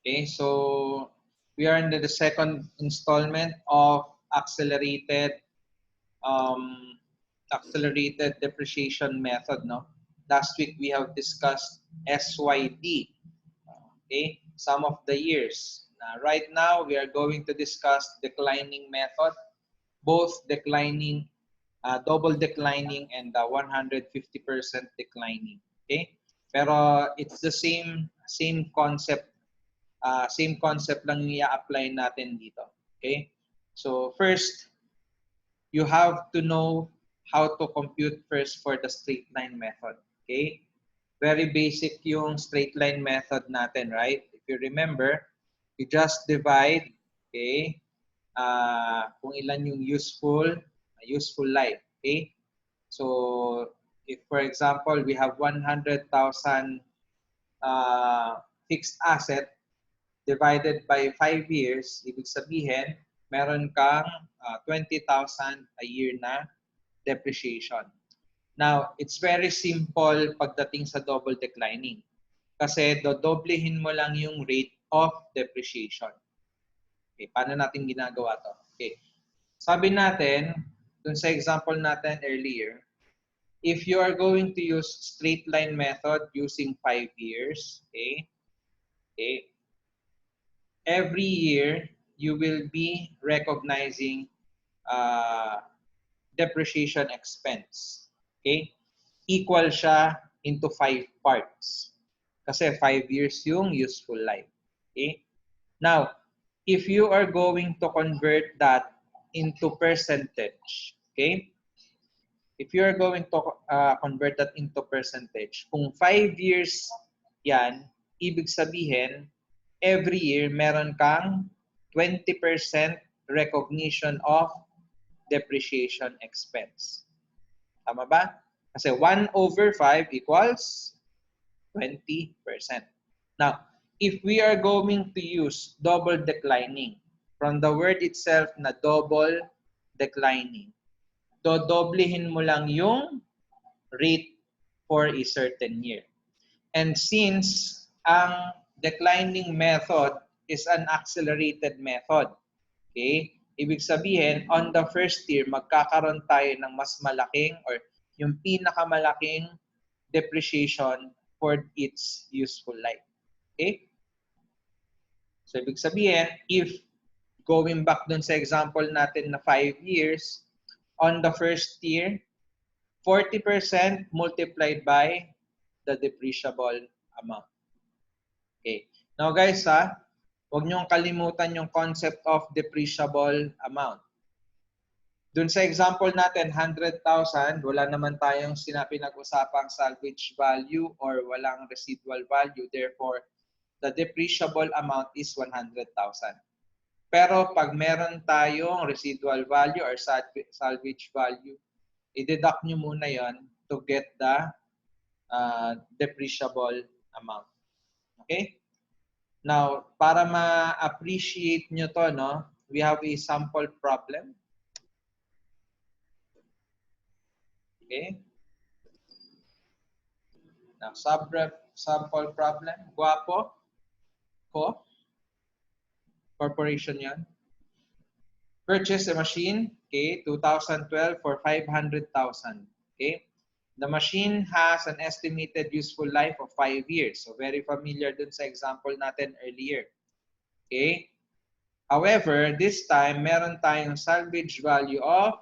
Okay, so we are in the second installment of accelerated um, accelerated depreciation method. No, last week we have discussed SYD. Okay, some of the years. Right now we are going to discuss declining method, both declining, double declining, and 150% declining. Okay, pero it's the same concept. Same concept lang yung i-apply natin dito. Okay? So first, you have to know how to compute first for the straight line method. Okay? Very basic yung straight line method natin, right? If you remember, you just divide, okay, kung ilan yung useful life. Okay? So, if for example, we have 100,000 fixed asset, divided by 5 years, ibig sabihin, meron kang 20,000 a year na depreciation. Now, it's very simple pagdating sa double declining. Kasi dodoblehin mo lang yung rate of depreciation. Okay, paano natin ginagawa to? Okay. Sabi natin, dun sa example natin earlier, if you are going to use straight line method using 5 years, okay, every year, you will be recognizing depreciation expense. Okay? Equal siya into 5 parts. Kasi 5 years yung useful life. Okay? Now, if you are going to convert that into percentage, okay? If you are going to convert that into percentage, kung 5 years yan, ibig sabihin, every year meron kang 20% recognition of depreciation expense. Tama ba? Kasi 1/5 equals 20%. Now, if we are going to use double declining, from the word itself na double declining, dodoblehin mo lang yung rate for a certain year. And since ang declining method is an accelerated method, okay? Ibig sabihin, on the first year, magkakaroon tayo ng mas malaking or yung pinakamalaking depreciation for its useful life. Okay? So, ibig sabihin, if going back dun sa example natin na 5 years, on the first year, 40% multiplied by the depreciable amount. Okay. Now guys, huwag niyong kalimutan yung concept of depreciable amount. Dun sa example natin, 100,000, wala naman tayong pinag-usapang salvage value or walang residual value. Therefore, the depreciable amount is 100,000. Pero pag meron tayong residual value or salvage value, i-deduct nyo muna yon to get the depreciable amount. Okay? Now, para ma-appreciate nyo to, no, we have a sample problem. Okay? Now, sample problem. Guwapo ko. Corporation yan. Purchase a machine, okay, 2012 for 500,000. Okay? The machine has an estimated useful life of 5 years. So, very familiar dun sa example natin earlier. Okay? However, this time, meron tayong salvage value of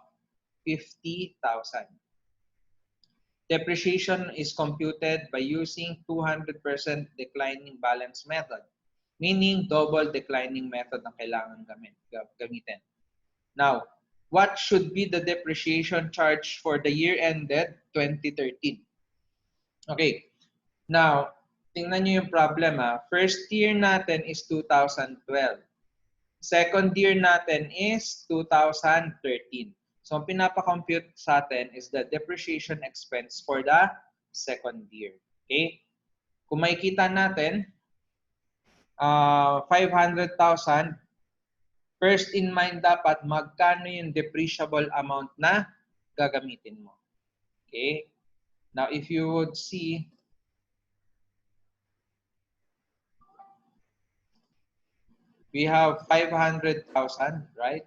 50,000. Depreciation is computed by using 200% declining balance method, meaning double declining method ang kailangan gamitin. Now, what should be the depreciation charge for the year ended 2013? Okay. Now, tingnan nyo yung problem. First year natin is 2012. Second year natin is 2013. So, ang pinapa-compute sa atin is the depreciation expense for the second year. Okay? Kung makikita natin, 500,000, first in mind dapat magkano yung depreciable amount na gagamitin mo. Okay? Now, if you would see, We have 500,000, right?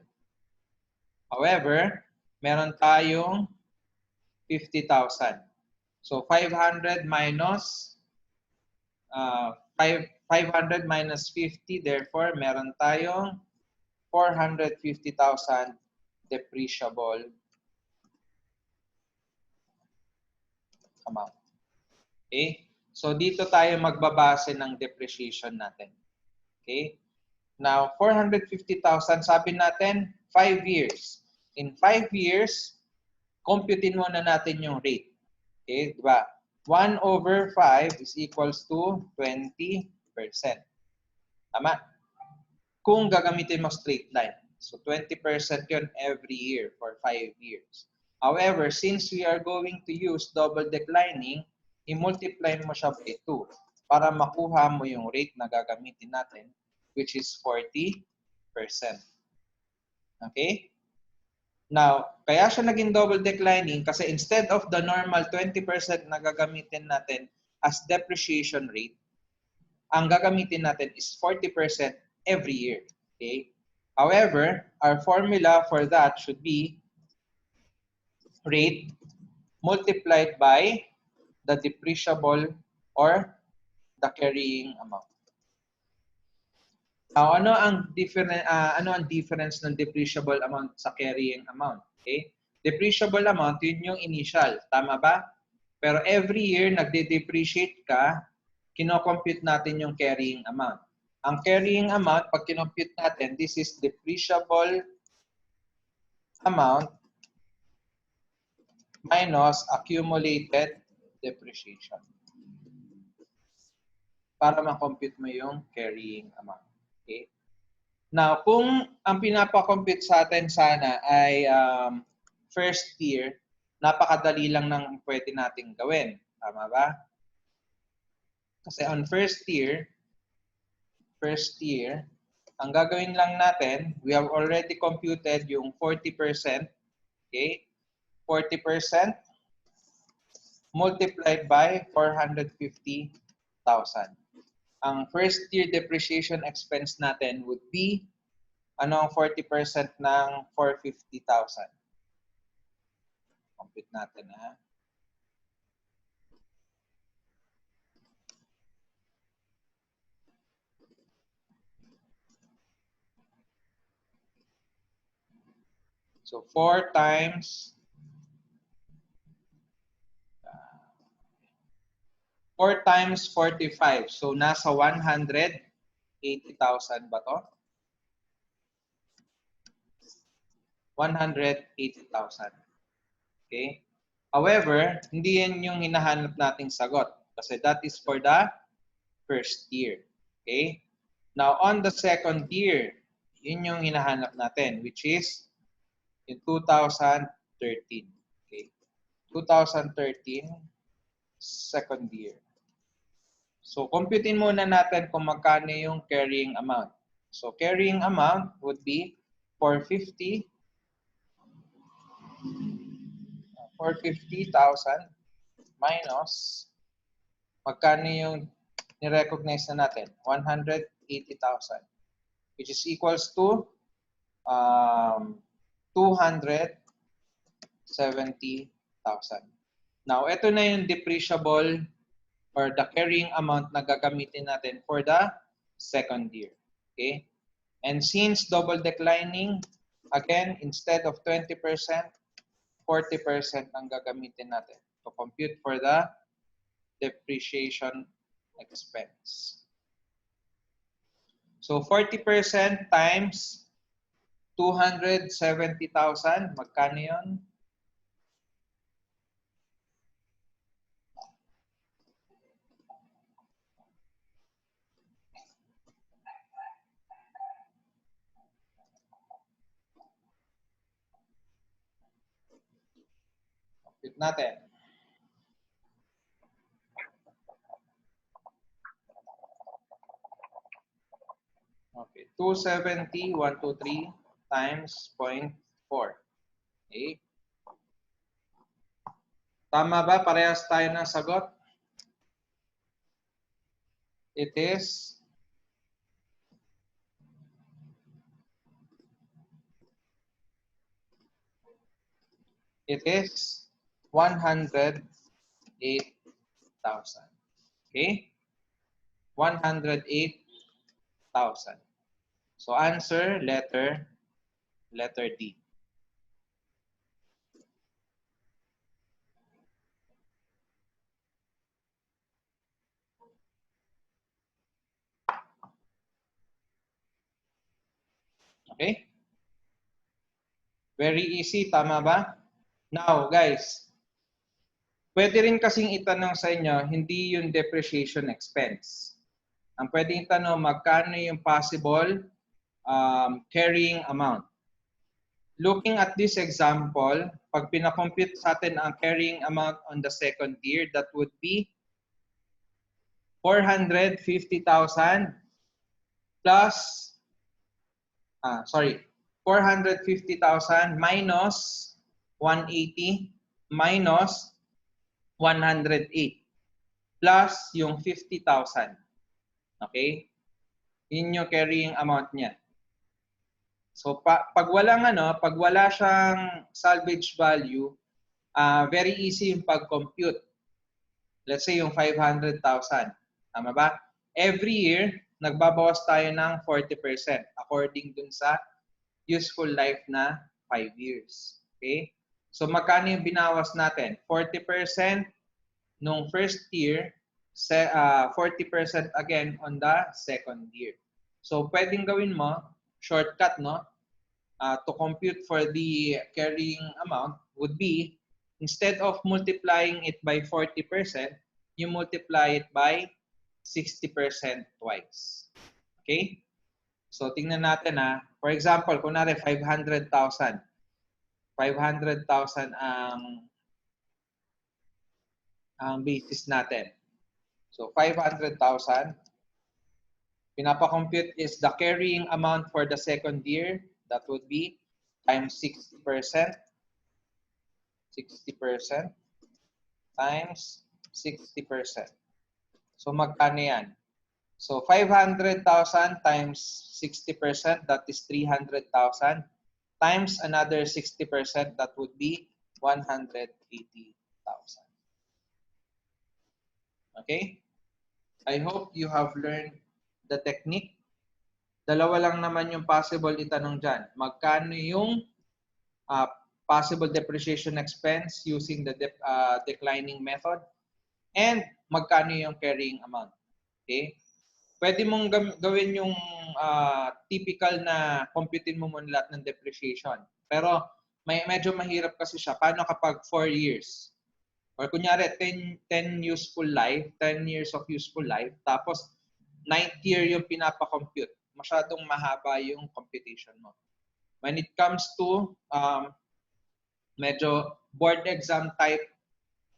However, meron tayong 50,000. So 500 minus 500 minus 50, therefore meron tayong 450,000 depreciable amount. Okay? So dito tayo magbabase ng depreciation natin. Okay? Now, 450,000, sabi natin, 5 years. In 5 years, computein muna natin yung rate. Okay, diba? 1 over 5 is equals to 20%. Tama? Kung gagamitin mo straight line. So, 20% yun every year for 5 years. However, since we are going to use double declining, i-multiply mo siya by 2 para makuha mo yung rate na gagamitin natin, which is 40%. Okay? Now, kaya siya naging double declining kasi instead of the normal 20% na gagamitin natin as depreciation rate, ang gagamitin natin is 40% every year. Okay? However, our formula for that should be rate multiplied by the depreciable or the carrying amount. Now, ano ang difference ng depreciable amount sa carrying amount? Okay? Depreciable amount, yun yung initial. Tama ba? Pero every year, nagde-depreciate ka, kino-compute natin yung carrying amount. Ang carrying amount, pag kinompute natin, this is depreciable amount minus accumulated depreciation. Para ma-compute mo yung carrying amount. Okay? Now, kung ang pinapakompute sa atin sana ay first year, napakadali lang ng pwede nating gawin. Tama ba? Kasi on first year, ang gagawin lang natin, we have already computed yung 40%. Okay? 40% multiplied by 450,000. Ang first year depreciation expense natin would be ano ang 40% ng 450,000? Compute natin, ha? So 4 times 45. So nasa 180,000 ba to? 180,000. Okay? However, hindi yan yung hinahanap nating sagot kasi that is for the first year. Okay? Now, on the second year, yun yung hinahanap natin, which is in 2013. Okay? 2013, second year. So, computein muna natin kung magkano yung carrying amount. So, carrying amount would be 450,000 minus magkano yung ni-recognize na natin? 180,000, which is equals to 270,000. Now, ito na yung depreciable or the carrying amount na gagamitin natin for the second year. Okay? And since double declining, again, instead of 20%, 40% ang gagamitin natin to compute for the depreciation expense. So 40% times 270,000, magkano yun? Compute natin. Okay, 270, 123 times 0.4. Okay. Tama ba? Parehas tayo ng sagot? It is It is 108,000. Okay? 108,000. So answer letter D. Okay? Very easy, tama ba? Now, guys, pwede rin kasing itanong sa inyo, hindi yung depreciation expense. Ang pwedeng itanong, magkano yung possible carrying amount. Looking at this example, pag pinakompute sa atin ang carrying amount on the second year, that would be 450,000 plus, 450,000 minus 180 minus 108 plus yung 50,000. Okay? Yun yung carrying amount niya. So pag wala siyang salvage value, very easy yung pag-compute. Let's say yung 500,000. Tama ba? Every year, nagbabawas tayo ng 40% according dun sa useful life na 5 years. Okay? So magkano yung binawas natin? 40% nung first year, 40% again on the second year. So pwedeng gawin mo, shortcut, no? To compute for the carrying amount would be, instead of multiplying it by 40%, you multiply it by 60% twice. Okay? So tingnan natin for example, kunwari 500,000. 500,000 ang basis natin. So 500,000, pinapakompute is the carrying amount for the second year. That would be times 60%. 60% times 60%. So magkano yan? So 500,000 times 60%, that is 300,000. Times another 60%, that would be 180,000. Okay? I hope you have learned the technique. Dalawa lang naman yung possible itanong dyan. Magkano yung possible depreciation expense using the declining method? And magkano yung carrying amount? Okay? Pwede mong gawin yung typical na computin mo muna lahat ng depreciation. Pero medyo mahirap kasi siya. Paano kapag 4 years? Or kunyari, 10 useful life, 10 years of useful life, tapos 9th year yung pinapakompute. Masyadong mahaba yung computation mo. When it comes to medyo board exam type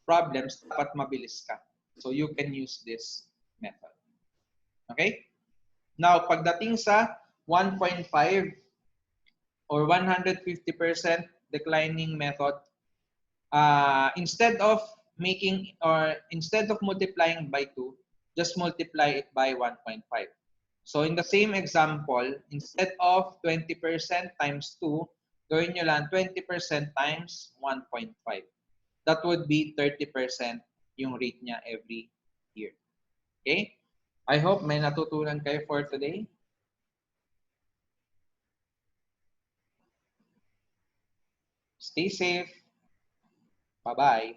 problems, dapat mabilis ka. So you can use this method. Okay? Now, pagdating sa 1.5 or 150% declining method, instead of multiplying by 2, just multiply it by 1.5. So in the same example, instead of 20% times 2, gawin nyo lang 20% times 1.5. That would be 30% yung rate niya every year. Okay? I hope may natutunan kayo for today. Stay safe. Bye-bye.